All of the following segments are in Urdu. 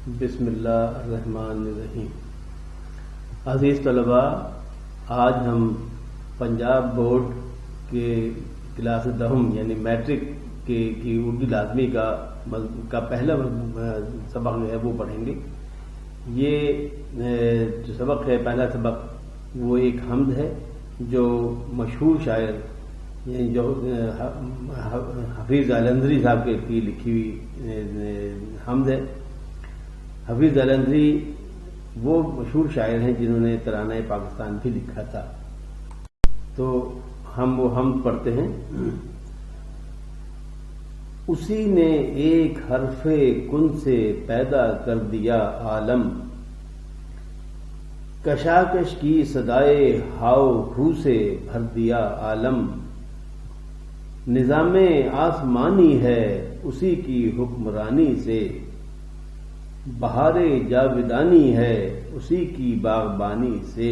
بسم اللہ الرحمن الرحیم۔ عزیز طلباء، آج ہم پنجاب بورڈ کے کلاس دہم یعنی میٹرک کی اردو لازمی کا پہلا سبق جو ہے وہ پڑھیں گے۔ یہ جو سبق ہے، پہلا سبق، وہ ایک حمد ہے جو مشہور شاعر یعنی جو حفیظ الندری صاحب کی لکھی ہوئی حمد ہے۔ حفیظ الندری وہ مشہور شاعر ہیں جنہوں نے ترانہ پاکستان بھی لکھا تھا، تو ہم وہ حمد پڑھتے ہیں۔ اسی نے ایک حرف کن سے پیدا کر دیا عالم، کشاکش کی صدائے ہاؤ ہو سے بھر دیا عالم، نظام آسمانی ہے اسی کی حکمرانی سے، بہار جاودانی ہے اسی کی باغبانی سے،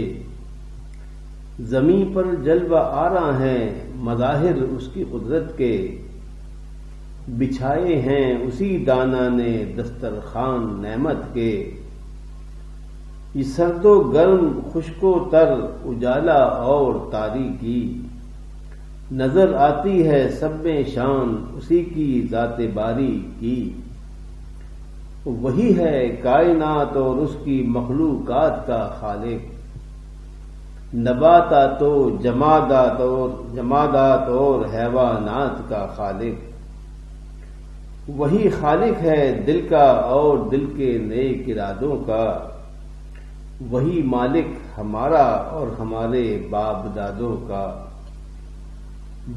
زمیں پر جلوہ آراں ہیں مظاہر اس کی قدرت کے، بچھائے ہیں اسی دانا نے دسترخوان نعمت کے، یہ سرد و گرم خشک و تر اجالا اور تاریکی، نظر آتی ہے سب میں شان اسی کی ذات باری کی، وہی ہے کائنات اور اس کی مخلوقات کا خالق، نباتات و جمادات اور حیوانات کا خالق، وہی خالق ہے دل کا اور دل کے نیک ارادوں کا، وہی مالک ہمارا اور ہمارے باپ دادوں کا،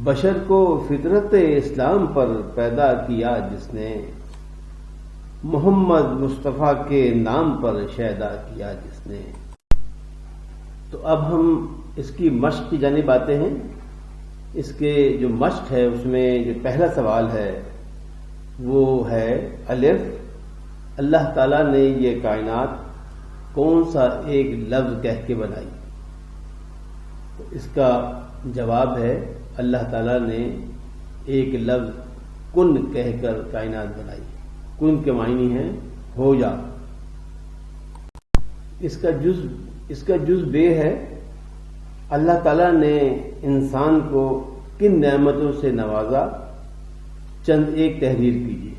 بشر کو فطرت اسلام پر پیدا کیا جس نے، محمد مصطفیٰ کے نام پر شیدا کیا جس نے۔ تو اب ہم اس کی مشق کی جانب آتے ہیں۔ اس کے جو مشق ہے اس میں جو پہلا سوال ہے وہ ہے الف، اللہ تعالیٰ نے یہ کائنات کون سا ایک لفظ کہہ کے بنائی؟ تو اس کا جواب ہے اللہ تعالیٰ نے ایک لفظ کن کہہ کر کائنات بنائی۔ کن کے معنی ہیں ہو جا۔ اس کا جز بے ہے اللہ تعالیٰ نے انسان کو کن نعمتوں سے نوازا، چند ایک تحریر کیجیے۔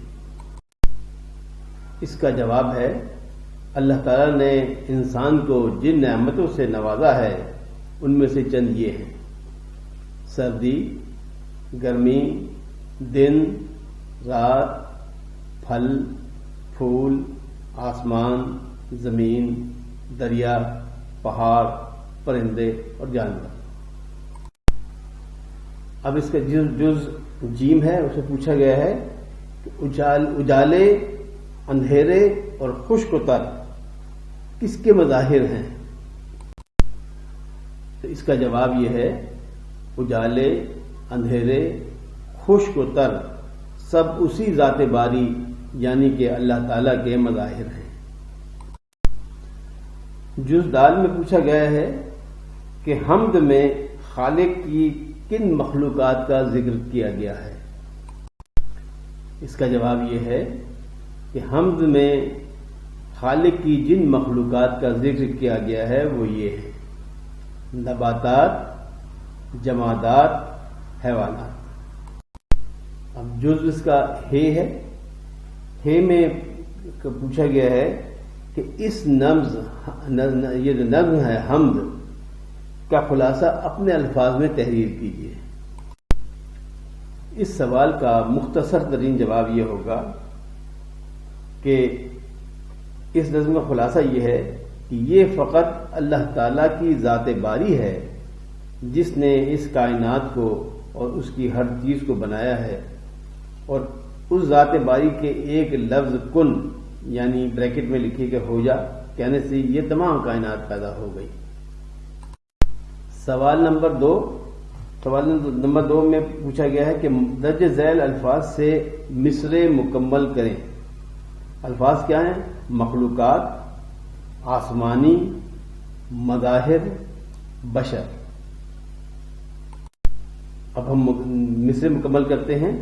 اس کا جواب ہے اللہ تعالیٰ نے انسان کو جن نعمتوں سے نوازا ہے ان میں سے چند یہ ہیں: سردی، گرمی، دن، رات، پھل، پھول، آسمان، زمین، دریا، پہاڑ، پرندے اور جانور۔ اب اس کا جز جیم ہے، اسے پوچھا گیا ہے کہ اجالے، اندھیرے اور خشک و تر کس کے مظاہر ہیں؟ تو اس کا جواب یہ ہے اجالے، اندھیرے، خشک و تر سب اسی ذات باری یعنی کہ اللہ تعالیٰ کے مظاہر ہیں۔ جز دال میں پوچھا گیا ہے کہ حمد میں خالق کی کن مخلوقات کا ذکر کیا گیا ہے؟ اس کا جواب یہ ہے کہ حمد میں خالق کی جن مخلوقات کا ذکر کیا گیا ہے وہ یہ ہے: نباتات، جمادات، حیوانات۔ اب جز اس کا ہے میں پوچھا گیا ہے کہ اس یہ جو نظم ہے حمد کا خلاصہ اپنے الفاظ میں تحریر کیجیے۔ اس سوال کا مختصر ترین جواب یہ ہوگا کہ اس نظم کا خلاصہ یہ ہے کہ یہ فقط اللہ تعالیٰ کی ذات باری ہے جس نے اس کائنات کو اور اس کی ہر چیز کو بنایا ہے، اور اس ذات باری کے ایک لفظ کن یعنی بریکٹ میں لکھے کہ ہو جا کہنے سے یہ تمام کائنات پیدا ہو گئی۔ سوال نمبر دو میں پوچھا گیا ہے کہ درج ذیل الفاظ سے مصرع مکمل کریں۔ الفاظ کیا ہیں؟ مخلوقات، آسمانی، مظاہر، بشر۔ اب ہم مصرع مکمل کرتے ہیں۔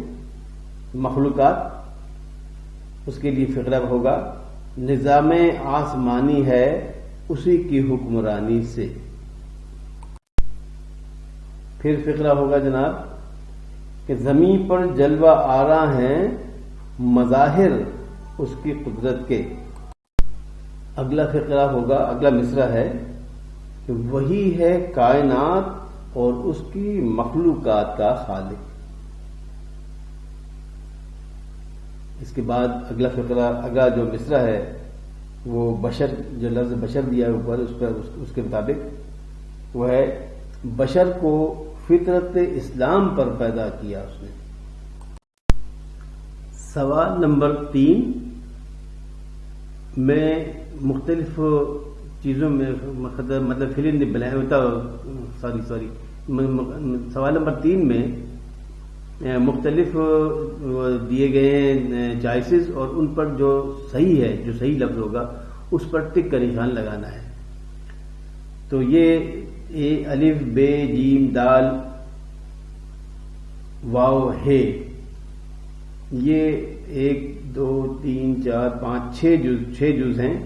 مخلوقات، اس کے لیے فقرہ ہوگا نظام آسمانی ہے اسی کی حکمرانی سے۔ پھر فقرہ ہوگا جناب کہ زمین پر جلوہ آرا ہیں مظاہر اس کی قدرت کے۔ اگلا فقرہ ہوگا، اگلا مصرع ہے کہ وہی ہے کائنات اور اس کی مخلوقات کا خالق۔ اس کے بعد اگلا فقرہ، اگلا جو مصرع ہے وہ بشر، جو لفظ بشر دیا ہے اوپر اس کے مطابق وہ ہے بشر کو فطرت اسلام پر پیدا کیا اس نے۔ سوال نمبر 3 میں مختلف چیزوں میں مطلب فل ان دی بلینک ہوتا، سوری سوال نمبر 3 میں مختلف دیے گئے ہیں چوائسز، اور ان پر جو صحیح ہے، جو صحیح لفظ ہوگا اس پر ٹک کا نشان لگانا ہے۔ تو یہ الف بے جیم دال واو ہے، یہ 1 2 3 4 5 6 جز ہیں۔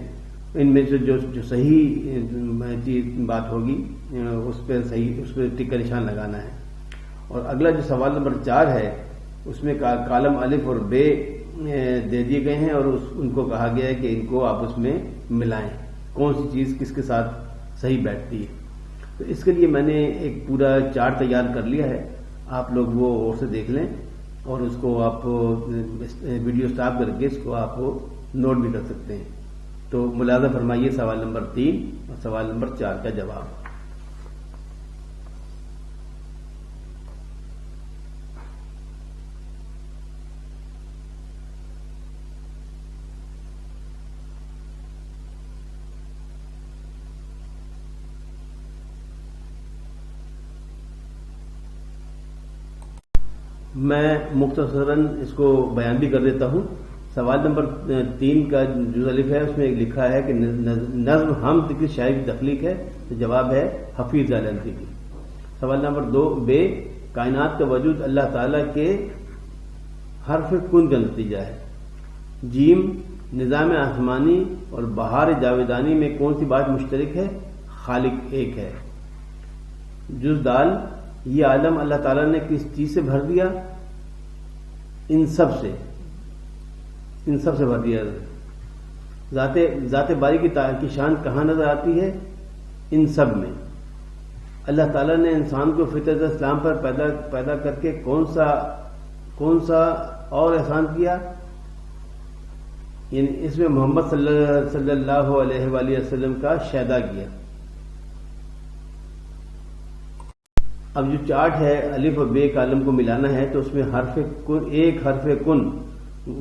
ان میں سے جو صحیح بات ہوگی اس پہ ٹک کا نشان لگانا ہے۔ اور اگلا جو سوال نمبر 4 ہے اس میں کالم الف اور بے دے دیے گئے ہیں، اور ان کو کہا گیا ہے کہ ان کو آپس میں ملائیں، کون سی چیز کس کے ساتھ صحیح بیٹھتی ہے۔ تو اس کے لیے میں نے ایک پورا چارٹ تیار کر لیا ہے، آپ لوگ وہ اور سے دیکھ لیں، اور اس کو آپ ویڈیو سٹاپ کر کے اس کو آپ نوٹ بھی کر سکتے ہیں۔ تو ملاحظہ فرمائیے سوال نمبر 3 اور سوال نمبر 4 کا جواب۔ میں مختصراً اس کو بیان بھی کر دیتا ہوں۔ سوال نمبر 3 کا جو الف ہے اس میں لکھا ہے کہ نظم حمد کی شاعری کی تخلیق ہے، تو جواب ہے حفیظ علندی کی۔ سوال نمبر 2 بے کائنات کا وجود اللہ تعالیٰ کے حرف کن کا نتیجہ ہے۔ جیم نظام آسمانی اور بہار جاویدانی میں کون سی بات مشترک ہے؟ خالق ایک ہے۔ جز دال یہ عالم اللہ تعالیٰ نے کس چیز سے بھر دیا؟ ان سب سے بھر دیا۔ ذات باری کی شان کہاں نظر آتی ہے؟ ان سب میں۔ اللہ تعالیٰ نے انسان کو فطرت اسلام پر پیدا کر کے کون سا اور احسان کیا؟ یعنی اس میں محمد صلی اللہ علیہ وآلہ وسلم کا شیدا کیا۔ اب جو چارٹ ہے الف اور بے کالم کو ملانا ہے، تو اس میں ایک حرف کن،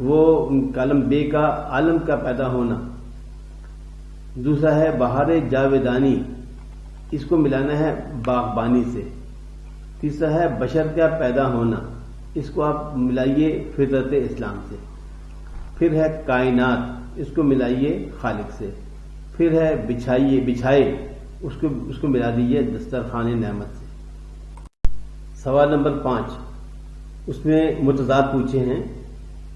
وہ کالم بے کا عالم کا پیدا ہونا۔ دوسرا ہے بہار جاویدانی، اس کو ملانا ہے باغبانی سے۔ تیسرا ہے بشر کا پیدا ہونا، اس کو آپ ملائیے فطرت اسلام سے۔ پھر ہے کائنات، اس کو ملائیے خالق سے۔ پھر ہے بچھائے، اس کو ملا دیجیے دسترخوان نعمت سے۔ سوال نمبر 5 اس میں متضاد پوچھے ہیں،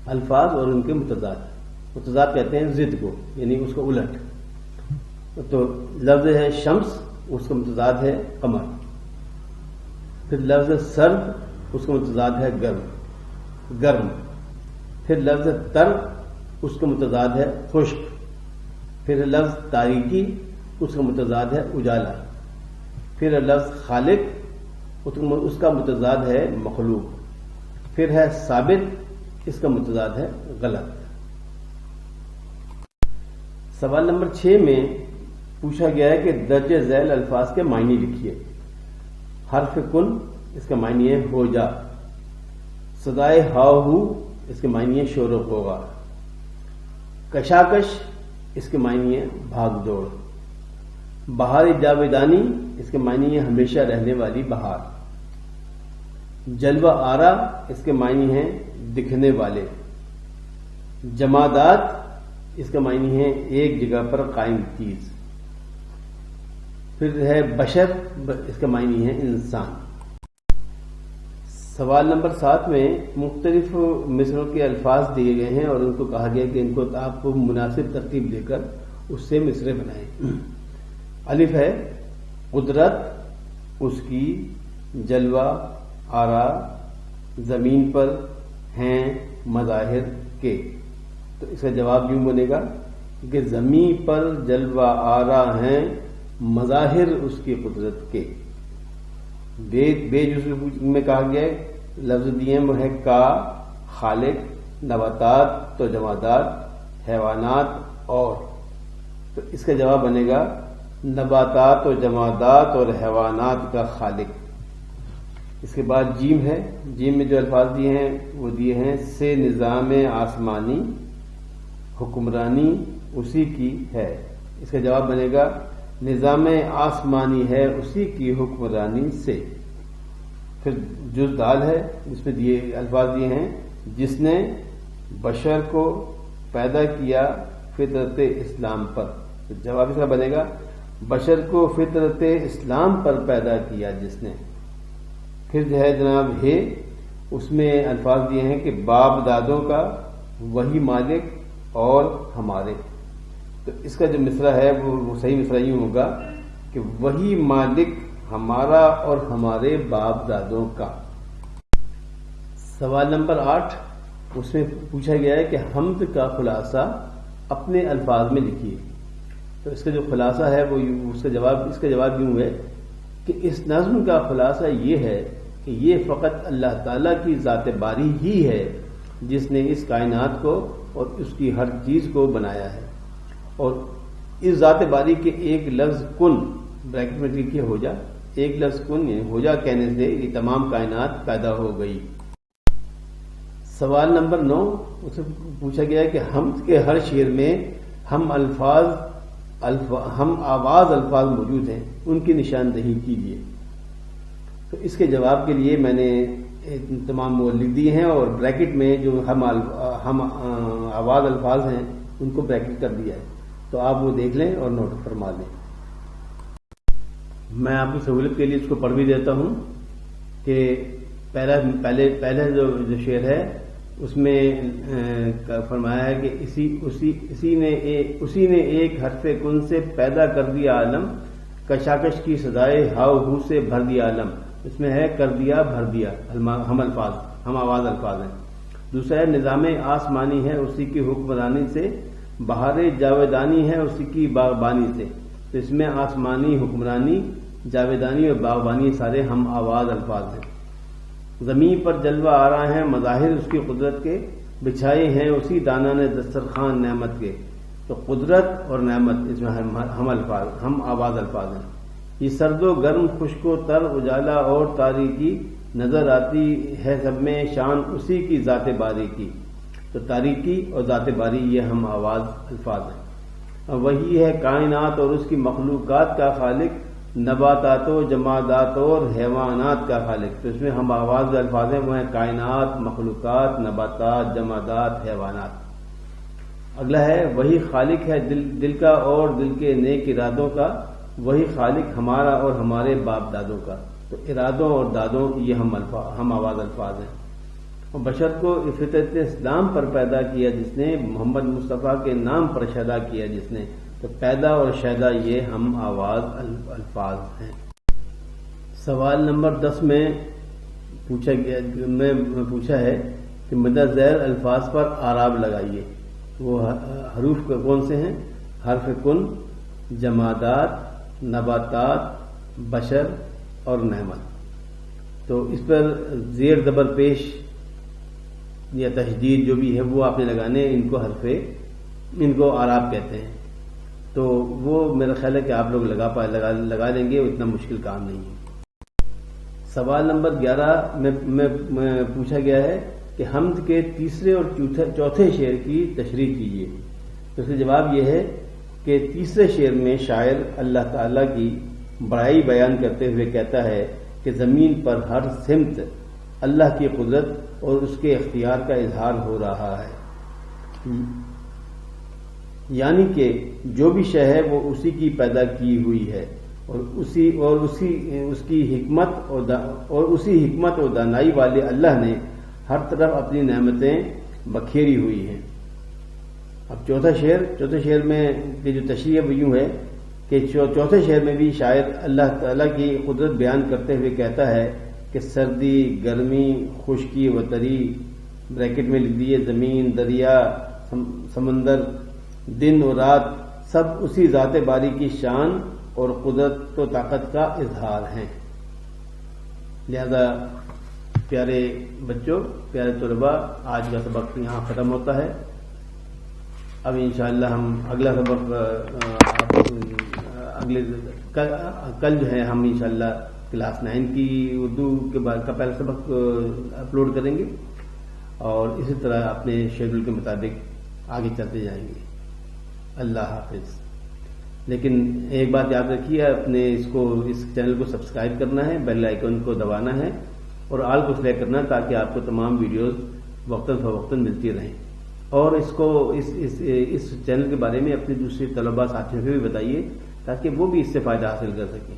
الفاظ اور ان کے متضاد کہتے ہیں ضد کو، یعنی اس کو الٹ۔ تو لفظ ہے شمس، اس کا متضاد ہے قمر۔ پھر لفظ سرد، اس کا متضاد ہے گرم۔ پھر لفظ تر، اس کا متضاد ہے خشک۔ پھر لفظ تاریکی، اس کا متضاد ہے اجالا۔ پھر لفظ خالق، اس کا متضاد ہے مخلوق۔ پھر ہے ثابت، اس کا متضاد ہے غلط۔ سوال نمبر 6 میں پوچھا گیا ہے کہ درج ذیل الفاظ کے معنی لکھیے۔ حرف کن، اس کا معنی ہے ہو جا۔ صدائے ہاؤ ہو، اس کے معنی ہے شور و غوغا۔ کشاکش، اس کے معنی ہے بھاگ دوڑ۔ بہار جاویدانی، اس کے معنی ہے ہمیشہ رہنے والی بہار۔ جلوہ آرا، اس کے معنی ہیں دکھنے والے۔ جمادات، اس کا معنی ہے ایک جگہ پر قائم چیز۔ پھر ہے بشر، اس کا معنی ہے انسان۔ سوال نمبر 7 میں مختلف مصروں کے الفاظ دیے گئے ہیں اور ان کو کہا گیا کہ ان کو آپ کو مناسب ترتیب دے کر اس سے مصرے بنائیں. الف ہے قدرت اس کی، جلوہ آرا زمین پر ہیں مظاہر کے. تو اس کا جواب یوں بنے گا کہ زمین پر جلوہ آرا ہیں مظاہر اس کی قدرت کے. بے جو میں کہا گیا ہے لفظ دیے وہ ہے کا خالق، نباتات تو جمادات، حیوانات اور. تو اس کا جواب بنے گا نباتات و جمادات اور حیوانات کا خالق. اس کے بعد جیم ہے. جیم میں جو الفاظ دیے ہیں وہ دیے ہیں سے نظام آسمانی حکمرانی اسی کی ہے. اس کا جواب بنے گا نظام آسمانی ہے اسی کی حکمرانی سے. پھر جز دال ہے جس میں دیے الفاظ دیے ہیں جس نے بشر کو پیدا کیا فطرت اسلام پر. تو جواب اس کا بنے گا بشر کو فطرت اسلام پر پیدا کیا جس نے. پھر جو ہے جناب ہے اس میں الفاظ دیے ہیں کہ باپ دادوں کا وہی مالک اور ہمارے. تو اس کا جو مصرع ہے وہ صحیح مصرع یوں ہوگا کہ وہی مالک ہمارا اور ہمارے باپ دادوں کا. سوال نمبر 8 اس میں پوچھا گیا ہے کہ حمد کا خلاصہ اپنے الفاظ میں لکھیے. تو اس کا جو خلاصہ ہے وہ اس کا جواب یوں ہے کہ اس نظم کا خلاصہ یہ ہے کہ یہ فقط اللہ تعالیٰ کی ذات باری ہی ہے جس نے اس کائنات کو اور اس کی ہر چیز کو بنایا ہے. اور اس ذات باری کے ایک لفظ کن بریکٹ میں لکھیے ہو جا، ایک لفظ کن یعنی ہو جا کہنے سے یہ تمام کائنات پیدا ہو گئی. سوال نمبر 9 اس سے پوچھا گیا ہے کہ حمد کے ہر شعر میں ہم آواز الفاظ موجود ہیں ان کی نشاندہی کیجیے. تو اس کے جواب کے لیے میں نے تمام وہ لکھ دیے ہیں اور بریکٹ میں جو ہم آواز الفاظ ہیں ان کو بریکٹ کر دیا ہے. تو آپ وہ دیکھ لیں اور نوٹ فرما لیں. میں آپ کی سہولت کے لیے اس کو پڑھ بھی دیتا ہوں کہ پہلا جو شعر ہے اس میں فرمایا ہے کہ اسی نے ایک حرف کن سے پیدا کر دیا عالم، کشاکش کی سزائے ہاؤ ہو سے بھر دیا عالم. اس میں ہے کر دیا بھر دیا، ہم آواز الفاظ ہیں. دوسرا ہے نظام آسمانی ہے اسی کی حکمرانی سے، بہار جاویدانی ہے اسی کی باغبانی سے. تو اس میں آسمانی، حکمرانی، جاویدانی اور باغبانی سارے ہم آواز الفاظ ہیں. زمین پر جلوہ آ رہا ہے مظاہر اس کی قدرت کے، بچھائے ہیں اسی دانا نے دسترخوان نعمت کے. تو قدرت اور نعمت اس میں ہم آواز الفاظ ہیں. یہ سرد و گرم، خشک و تر، اجالا اور تاریکی نظر آتی ہے سب میں شان اسی کی ذات باری کی. تو تاریکی اور ذات باری یہ ہم آواز الفاظ ہیں. وہی ہے کائنات اور اس کی مخلوقات کا خالق، نباتات و جمادات اور حیوانات کا خالق. تو اس میں ہم آواز الفاظ ہیں وہ ہیں کائنات، مخلوقات، نباتات، جمادات، حیوانات. اگلا ہے وہی خالق ہے دل کا اور دل کے نیک ارادوں کا، وہی خالق ہمارا اور ہمارے باپ دادوں کا. تو ارادوں اور دادوں یہ ہم آواز الفاظ ہیں. اور بشر کو فطرت اسلام پر پیدا کیا جس نے، محمد مصطفیٰ کے نام پر شیدا کیا جس نے. تو پیدا اور شیدا یہ ہم آواز الفاظ ہیں. سوال نمبر 10 میں پوچھا ہے کہ مدہ ذیل الفاظ پر اعراب لگائیے. وہ حروف کون سے ہیں؟ حرف کن، جمادات، نباتات، بشر اور نعمت. تو اس پر زیر زبر پیش یا تشدید جو بھی ہے وہ آپ نے لگانے، ان کو اعراب کہتے ہیں. تو وہ میرا خیال ہے کہ آپ لوگ لگا لیں گے، اتنا مشکل کام نہیں ہے. سوال نمبر 11 میں پوچھا گیا ہے کہ حمد کے تیسرے اور چوتھے شعر کی تشریح کیجیے. تو اس کا جواب یہ ہے کہ تیسرے شعر میں شاعر اللہ تعالیٰ کی بڑائی بیان کرتے ہوئے کہتا ہے کہ زمین پر ہر سمت اللہ کی قدرت اور اس کے اختیار کا اظہار ہو رہا ہے. یعنی کہ جو بھی شے ہے وہ اسی کی پیدا کی ہوئی ہے اس کی حکمت اور دانائی والے اللہ نے ہر طرف اپنی نعمتیں بکھیری ہوئی ہیں۔ اب چوتھے شعر میں کی جو تشریح اب یوں ہے کہ چوتھے شعر میں بھی شاعر اللہ تعالیٰ کی قدرت بیان کرتے ہوئے کہتا ہے کہ سردی، گرمی، خشکی و تری، بریکٹ میں لکھ دیے زمین، دریا، سمندر، دن اور رات سب اسی ذات باری کی شان اور قدرت و طاقت کا اظہار ہیں۔ لہذا پیارے بچوں، پیارے طلباء، آج کا سبق یہاں ختم ہوتا ہے۔ اب انشاءاللہ ہم اگلا سبق کل جو ہے ہم انشاءاللہ کلاس 9 کی اردو کے بعد کا پہلا سبق اپلوڈ کریں گے، اور اسی طرح اپنے شیڈول کے مطابق آگے چلتے جائیں گے۔ اللہ حافظ۔ لیکن ایک بات یاد رکھیے، اپنے اس چینل کو سبسکرائب کرنا ہے، بیل آئیکن کو دبانا ہے اور آل کو سلیکٹ کرنا ہے تاکہ آپ کو تمام ویڈیوز وقتاً فوقتاً ملتی رہیں۔ اور اس چینل کے بارے میں اپنے دوسرے طلباء ساتھیوں کو بھی بتائیے تاکہ وہ بھی اس سے فائدہ حاصل کر سکیں۔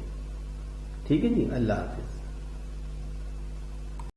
ٹھیک ہے جی، اللہ حافظ۔